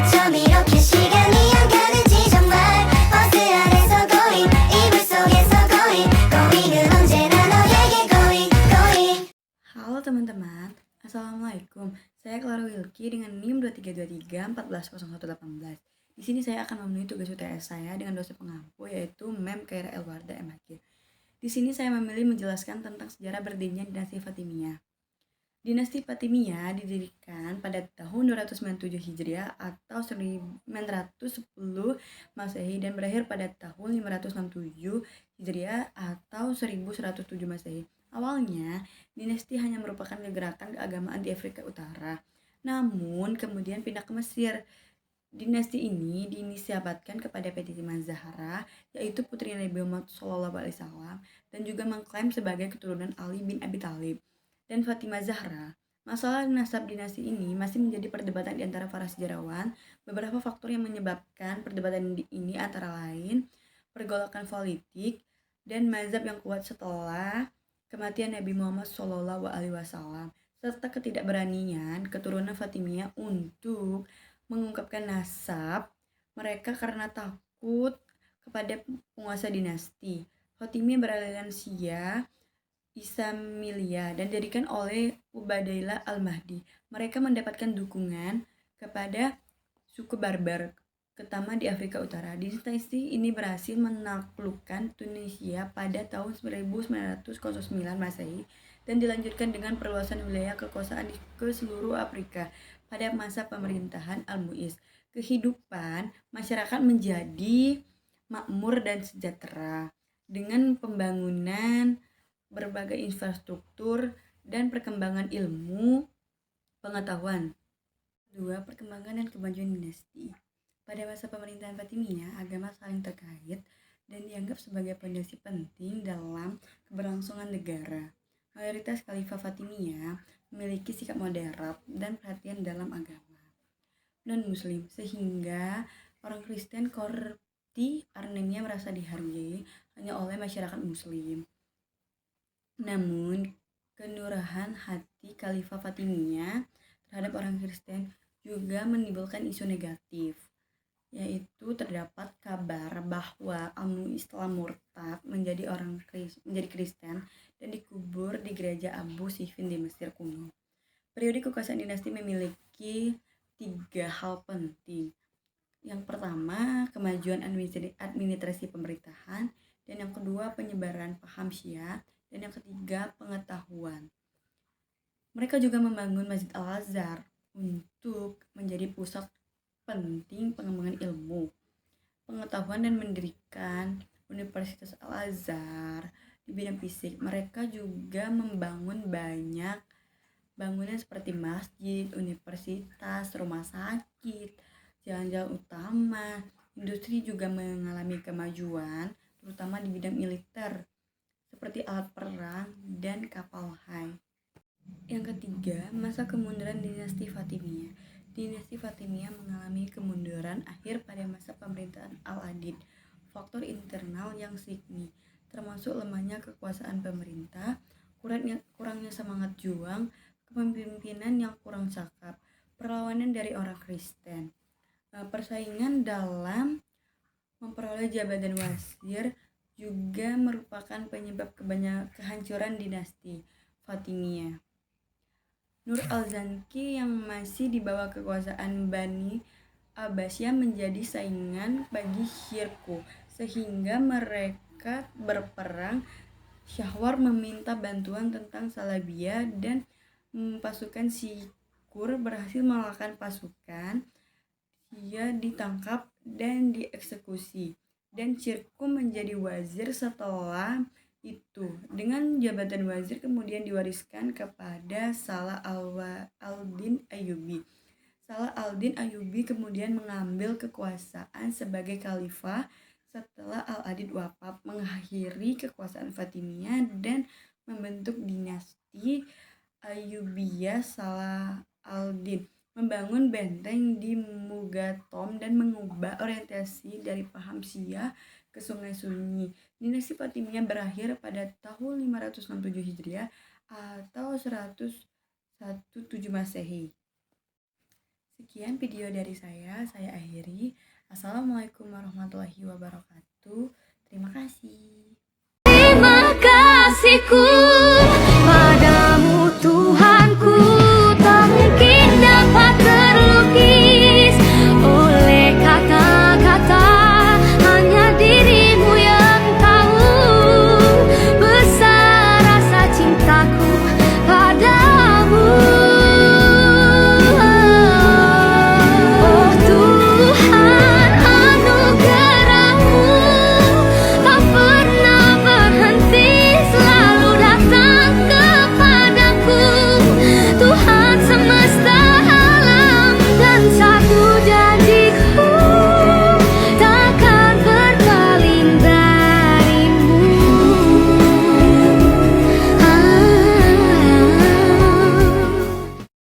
어쩜 이렇게 시간이 안 가는지 정말 버스 안에서 고잉 이불 속에서 고잉은 언제나 너에게 고잉. Halo teman-teman, Assalamualaikum. Saya Clara Wilky dengan NIM 2323 140118. Di sini saya akan memenuhi tugas UTS saya dengan dosen pengampu yaitu Mem Khaira Elwarda MHQ. Di sini saya memilih menjelaskan tentang sejarah berdirinya dinasti Fatimiyah. Dinasti Fatimiyah didirikan pada tahun 297 Hijriah atau 910 Masehi dan berakhir pada tahun 567 Hijriah atau 1107 Masehi. Awalnya, dinasti hanya merupakan gerakan keagamaan di Afrika Utara. Namun, kemudian pindah ke Mesir. Dinasti ini dinisbatkan kepada Fatimah Zahra, yaitu putri Nabi Muhammad SAW, dan juga mengklaim sebagai keturunan Ali bin Abi Thalib dan Fatimah Zahra. Masalah nasab dinasti ini masih menjadi perdebatan di antara para sejarawan. Beberapa faktor yang menyebabkan perdebatan ini antara lain pergolakan politik dan mazhab yang kuat setelah kematian Nabi Muhammad SAW, serta ketidakberanian keturunan Fatimiyah untuk mengungkapkan nasab mereka karena takut kepada penguasa dinasti. Fatimiyah beraliansia Islamiyah dan didirikan oleh Ubaidillah Al-Mahdi. Mereka mendapatkan dukungan kepada suku Barbar, terutama di Afrika Utara. Dinasti ini berhasil menaklukkan Tunisia pada tahun 1909 Masehi dan dilanjutkan dengan perluasan wilayah kekuasaan ke seluruh Afrika pada masa pemerintahan Al-Mu'iz. Kehidupan masyarakat menjadi makmur dan sejahtera dengan pembangunan berbagai infrastruktur dan perkembangan ilmu pengetahuan. 2. Perkembangan dan kemajuan dinasti. Pada masa pemerintahan Fatimiyah, agama saling terkait dan dianggap sebagai fondasi penting dalam keberlangsungan negara. Mayoritas Khalifah Fatimiyah memiliki sikap moderat dan perhatian dalam agama non-muslim, sehingga orang Kristen Kopti Armenia merasa dihargai hanya oleh masyarakat muslim. Namun, kenurahan hati Khalifah Fatimiyah terhadap orang Kristen juga menimbulkan isu negatif, yaitu terdapat kabar bahwa Al-Mu'iz telah murtad menjadi Kristen dan dikubur di gereja Abu Sifin di Mesir kuno. Periode kekuasaan dinasti memiliki 3 hal penting. Yang pertama, kemajuan administrasi pemerintahan, dan yang kedua, penyebaran paham Syiah, dan yang ketiga, pengetahuan. Mereka juga membangun Masjid Al-Azhar untuk menjadi pusat penting pengembangan ilmu, pengetahuan, dan mendirikan Universitas Al-Azhar di bidang fisik. Mereka juga membangun banyak bangunan seperti masjid, universitas, rumah sakit, jalan-jalan utama. Industri juga mengalami kemajuan, terutama di bidang militer, seperti alat perang dan kapal hai. Yang ketiga, masa kemunduran dinasti Fatimiyah. Dinasti Fatimiyah mengalami kemunduran akhir pada masa pemerintahan Al-Adid. Faktor internal yang signifikan termasuk lemahnya kekuasaan pemerintah, kurangnya semangat juang, kepemimpinan yang kurang cakap, perlawanan dari orang Kristen, persaingan dalam memperoleh jabatan wazir juga merupakan penyebab kehancuran dinasti Fatimiyah. Nur al-Zanki yang masih di bawah kekuasaan Bani Abbasiyah menjadi saingan bagi Shirkuh, sehingga mereka berperang. Syahwar meminta bantuan tentang Salabiyah dan pasukan Sikur berhasil mengalahkan pasukan. Dia ditangkap dan dieksekusi, dan Shirkuh menjadi wazir setelah itu. Dengan jabatan wazir kemudian diwariskan kepada Salah al-Din Ayyubi. Salah al-Din Ayyubi kemudian mengambil kekuasaan sebagai khalifah setelah Al-Adid wafat, mengakhiri kekuasaan Fatimiyah dan membentuk dinasti Ayyubiyah. Salah al-Din membangun benteng di Mugatom dan mengubah orientasi dari paham Syiah ke Sungai Sunyi. Dinasti Fatimiyah berakhir pada tahun 567 Hijriah atau 117 Masehi. Sekian video dari saya akhiri. Assalamualaikum warahmatullahi wabarakatuh. Terima kasih. Terima kasihku padamu Tuhan.